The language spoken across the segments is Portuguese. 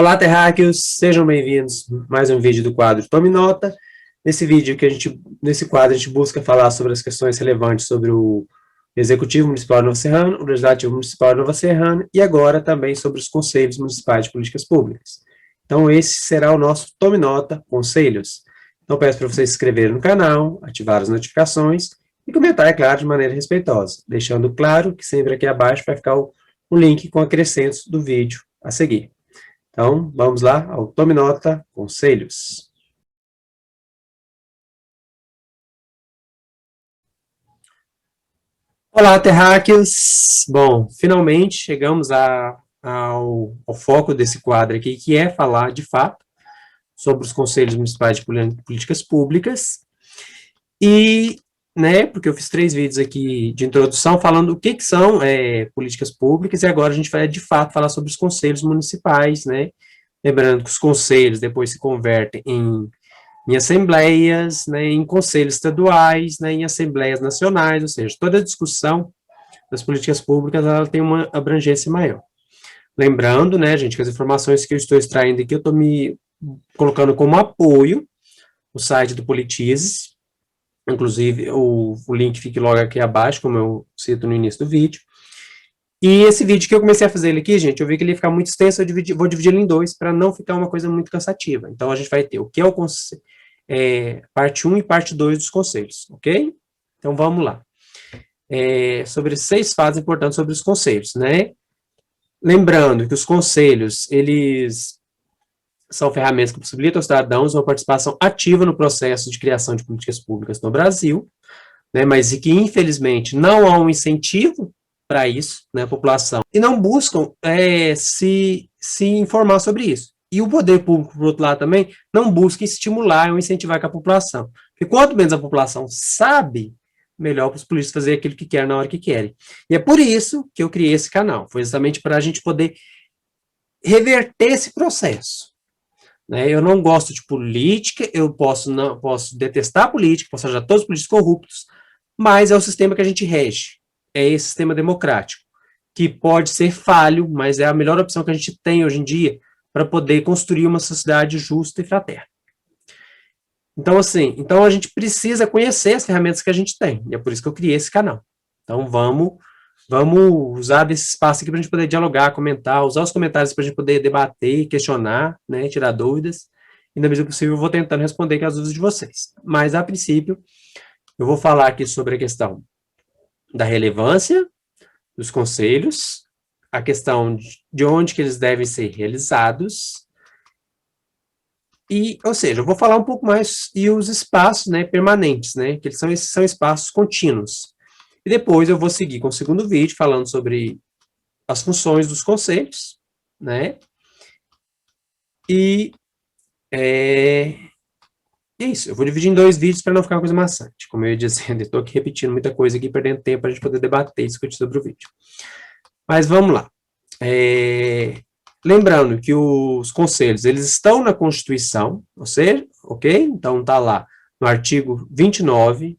Olá, terráqueos, sejam bem-vindos a mais um vídeo do quadro Tome Nota. Nesse quadro a gente busca falar sobre as questões relevantes sobre o Executivo Municipal de Nova Serrana, o Legislativo Municipal de Nova Serrana e agora também sobre os Conselhos Municipais de Políticas Públicas. Então esse será o nosso Tome Nota Conselhos. Então peço para vocês se inscreverem no canal, ativar as notificações e comentar, é claro, de maneira respeitosa, deixando claro que sempre aqui abaixo vai ficar o link com acrescentos do vídeo a seguir. Então, vamos lá ao Tome Nota Conselhos. Olá, terráqueos! Bom, finalmente chegamos ao foco desse quadro aqui, que é falar, de fato, sobre os Conselhos Municipais de Políticas Públicas. E, porque eu fiz 3 vídeos aqui de introdução falando o que são políticas públicas, e agora a gente vai, de fato, falar sobre os Conselhos Municipais, Lembrando que os conselhos depois se convertem em assembleias, em conselhos estaduais, em assembleias nacionais, ou seja, toda a discussão das políticas públicas ela tem uma abrangência maior. Lembrando, gente, que as informações que eu estou extraindo aqui, eu estou me colocando como apoio o site do Politize, inclusive o link fica logo aqui abaixo, como eu cito no início do vídeo. E esse vídeo que eu comecei a fazer ele aqui, gente, eu vi que ele ia ficar muito extenso, vou dividir ele em 2, para não ficar uma coisa muito cansativa. Então, a gente vai ter o que é o parte 1 e parte 2 dos conselhos, ok? Então, vamos lá. Sobre 6 fatos importantes sobre os conselhos, Lembrando que os conselhos, eles são ferramentas que possibilitam aos cidadãos uma participação ativa no processo de criação de políticas públicas no Brasil, mas e que, infelizmente, não há um incentivo para isso, a população, e não buscam se informar sobre isso. E o poder público, por outro lado, também, não busca estimular ou incentivar com a população. Porque quanto menos a população sabe, melhor para os políticos fazer aquilo que querem na hora que querem. E é por isso que eu criei esse canal. Foi exatamente para a gente poder reverter esse processo. Eu não gosto de política, eu posso detestar a política, posso achar todos os políticos corruptos, mas é o sistema que a gente rege. É esse sistema democrático, que pode ser falho, mas é a melhor opção que a gente tem hoje em dia para poder construir uma sociedade justa e fraterna. Então, assim, a gente precisa conhecer as ferramentas que a gente tem, e é por isso que eu criei esse canal. Então, vamos usar desse espaço aqui para a gente poder dialogar, comentar, usar os comentários para a gente poder debater, questionar, tirar dúvidas, e na medida do possível eu vou tentando responder as dúvidas de vocês. Mas, a princípio, eu vou falar aqui sobre a questão da relevância dos conselhos, a questão de onde que eles devem ser realizados, ou seja, eu vou falar um pouco mais, e os espaços permanentes, que eles são espaços contínuos. E depois eu vou seguir com o segundo vídeo, falando sobre as funções dos conselhos, E é isso, eu vou dividir em 2 vídeos para não ficar uma coisa maçante. Como eu ia dizendo, eu estou aqui repetindo muita coisa aqui, perdendo tempo para a gente poder debater e discutir sobre o vídeo. Mas vamos lá. Lembrando que os conselhos, eles estão na Constituição, ou seja, ok? Então, está lá no artigo 29,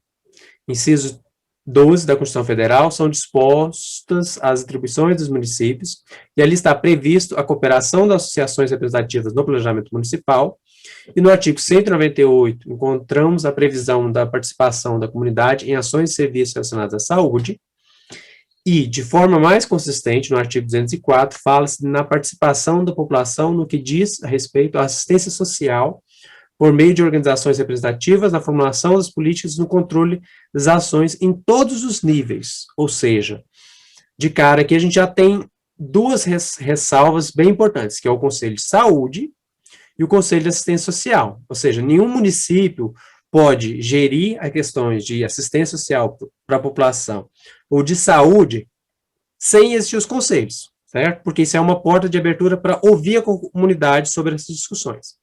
inciso 12 da Constituição Federal, são dispostas as atribuições dos municípios, e ali está previsto a cooperação das associações representativas no planejamento municipal, e no artigo 198, encontramos a previsão da participação da comunidade em ações e serviços relacionados à saúde, e, de forma mais consistente, no artigo 204, fala-se na participação da população no que diz a respeito à assistência social, por meio de organizações representativas, na formulação das políticas e no controle das ações em todos os níveis. Ou seja, de cara aqui a gente já tem 2 ressalvas bem importantes, que é o Conselho de Saúde e o Conselho de Assistência Social. Ou seja, nenhum município pode gerir as questões de assistência social para a população ou de saúde sem existir os conselhos, certo? Porque isso é uma porta de abertura para ouvir a comunidade sobre essas discussões.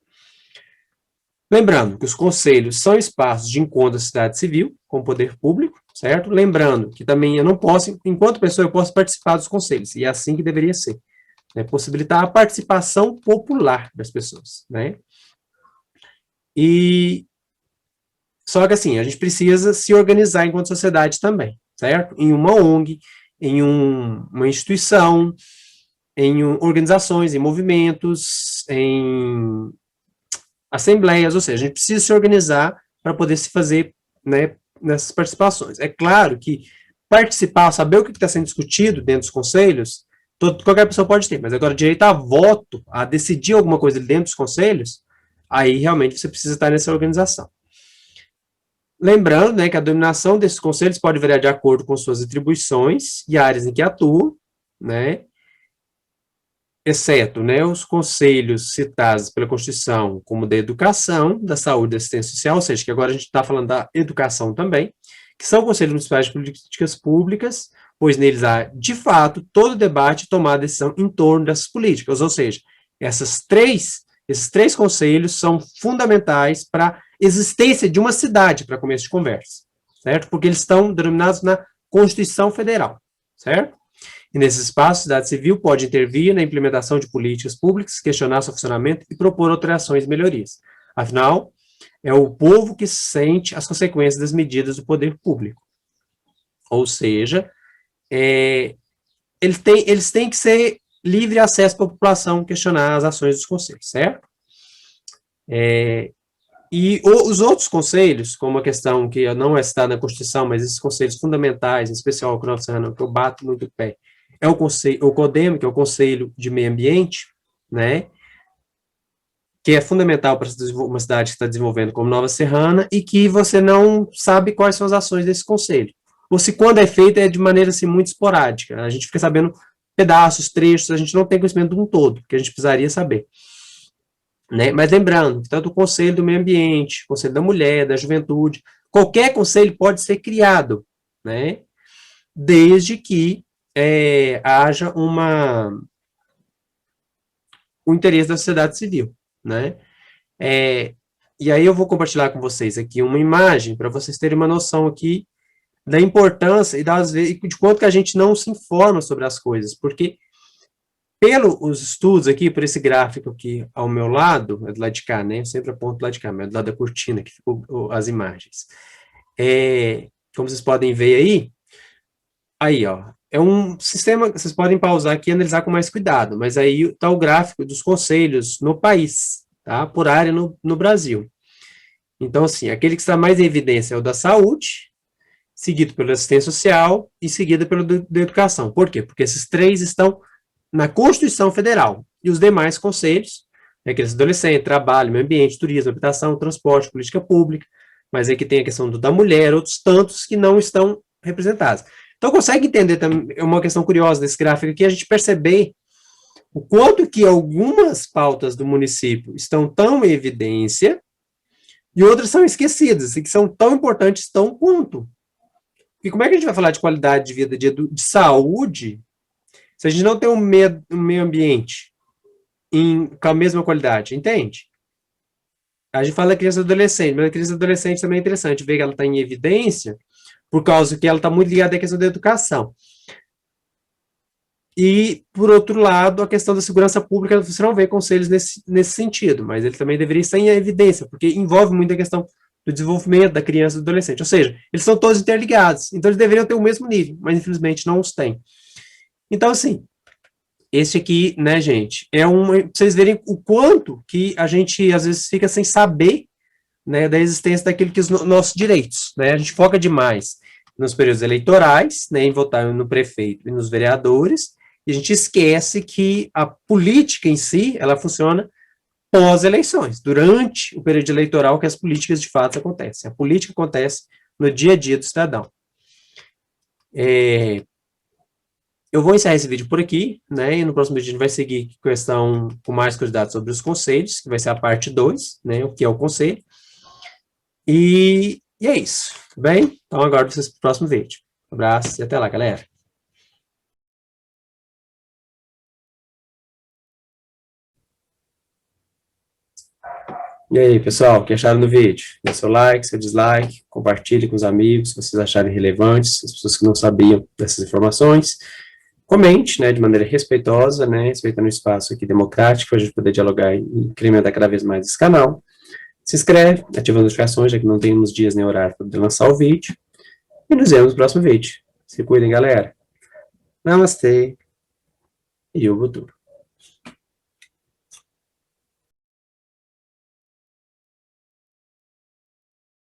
Lembrando que os conselhos são espaços de encontro da sociedade civil com o poder público, certo? Lembrando que também eu não posso, enquanto pessoa, eu posso participar dos conselhos, e é assim que deveria ser. Possibilitar a participação popular das pessoas, Só que assim, a gente precisa se organizar enquanto sociedade também, certo? Em uma ONG, em uma instituição, em organizações, em movimentos, em assembleias, ou seja, a gente precisa se organizar para poder se fazer, né, nessas participações. É claro que participar, saber o que está sendo discutido dentro dos conselhos, qualquer pessoa pode ter, mas agora direito a voto, a decidir alguma coisa dentro dos conselhos, aí realmente você precisa estar nessa organização. Lembrando, né, que a dominação desses conselhos pode variar de acordo com suas atribuições e áreas em que atuam, né, exceto, né, os conselhos citados pela Constituição, como da educação, da saúde e da assistência social, ou seja, que agora a gente está falando da educação também, que são conselhos municipais de políticas públicas, pois neles há, de fato, todo debate e tomada de decisão em torno dessas políticas, ou seja, esses três conselhos são fundamentais para a existência de uma cidade, para começo de conversa, certo? Porque eles estão denominados na Constituição Federal, certo? E nesse espaço, a sociedade civil pode intervir na implementação de políticas públicas, questionar seu funcionamento e propor alterações e melhorias. Afinal, é o povo que sente as consequências das medidas do poder público. Ou seja, eles têm que ser livre acesso para a população questionar as ações dos conselhos, certo? E os outros conselhos, como a questão que não é citada na Constituição, mas esses conselhos fundamentais, em especial o que eu bato muito o pé, é o CODEM, que é o Conselho de Meio Ambiente, né, que é fundamental para uma cidade que está desenvolvendo como Nova Serrana, e que você não sabe quais são as ações desse conselho. Ou se quando é feito é de maneira assim, muito esporádica. A gente fica sabendo pedaços, trechos, a gente não tem conhecimento de um todo, que a gente precisaria saber. Né? Mas lembrando, tanto o Conselho do Meio Ambiente, o Conselho da Mulher, da Juventude, qualquer conselho pode ser criado, né? Desde que haja o interesse da sociedade civil, né? E aí eu vou compartilhar com vocês aqui uma imagem para vocês terem uma noção aqui da importância e de quanto que a gente não se informa sobre as coisas, porque pelos estudos aqui, por esse gráfico aqui ao meu lado, é do lado de cá, né? Eu sempre aponto do lado de cá, mas é do lado da cortina que ficou as imagens. Como vocês podem ver aí, ó, é um sistema que vocês podem pausar aqui e analisar com mais cuidado, mas aí está o gráfico dos conselhos no país, tá? Por área no Brasil. Então, assim, aquele que está mais em evidência é o da saúde, seguido pela assistência social e seguido pelo da educação. Por quê? Porque esses três estão na Constituição Federal. E os demais conselhos, aqueles adolescentes, trabalho, meio ambiente, turismo, habitação, transporte, política pública, mas aqui tem a questão da mulher, outros tantos que não estão representados. Então, consegue entender também, é uma questão curiosa desse gráfico aqui, a gente perceber o quanto que algumas pautas do município estão tão em evidência e outras são esquecidas, e que são tão importantes tão quanto. E como é que a gente vai falar de qualidade de vida, de saúde, se a gente não tem um meio ambiente com a mesma qualidade, entende? A gente fala da criança e adolescente, mas a criança e adolescente também é interessante ver que ela está em evidência, por causa que ela está muito ligada à questão da educação. E, por outro lado, a questão da segurança pública, você não vê conselhos nesse sentido, mas ele também deveria estar em evidência, porque envolve muito a questão do desenvolvimento da criança e do adolescente. Ou seja, eles são todos interligados, então eles deveriam ter o mesmo nível, mas infelizmente não os têm. Então, assim, esse aqui, né, gente, pra vocês verem o quanto que a gente, às vezes, fica sem saber, né, da existência daquilo que os nossos direitos, né, a gente foca demais nos períodos eleitorais, né, em votar no prefeito e nos vereadores, e a gente esquece que a política em si, ela funciona pós-eleições, durante o período eleitoral que as políticas de fato acontecem. A política acontece no dia a dia do cidadão. Eu vou encerrar esse vídeo por aqui, né, e no próximo vídeo a gente vai seguir com mais curiosidades sobre os conselhos, que vai ser a parte 2, né, o que é o conselho. E é isso, tudo bem? Então aguardo vocês para o próximo vídeo. Um abraço e até lá, galera. E aí, pessoal, o que acharam do vídeo? Dê seu like, seu dislike, compartilhe com os amigos, se vocês acharem relevantes, as pessoas que não sabiam dessas informações. Comente, né, de maneira respeitosa, né, respeitando o espaço aqui democrático, para a gente poder dialogar e incrementar cada vez mais esse canal. Se inscreve, ativa as notificações, já que não temos dias nem horário para poder lançar o vídeo. E nos vemos no próximo vídeo. Se cuidem, galera. Namastê. e o futuro.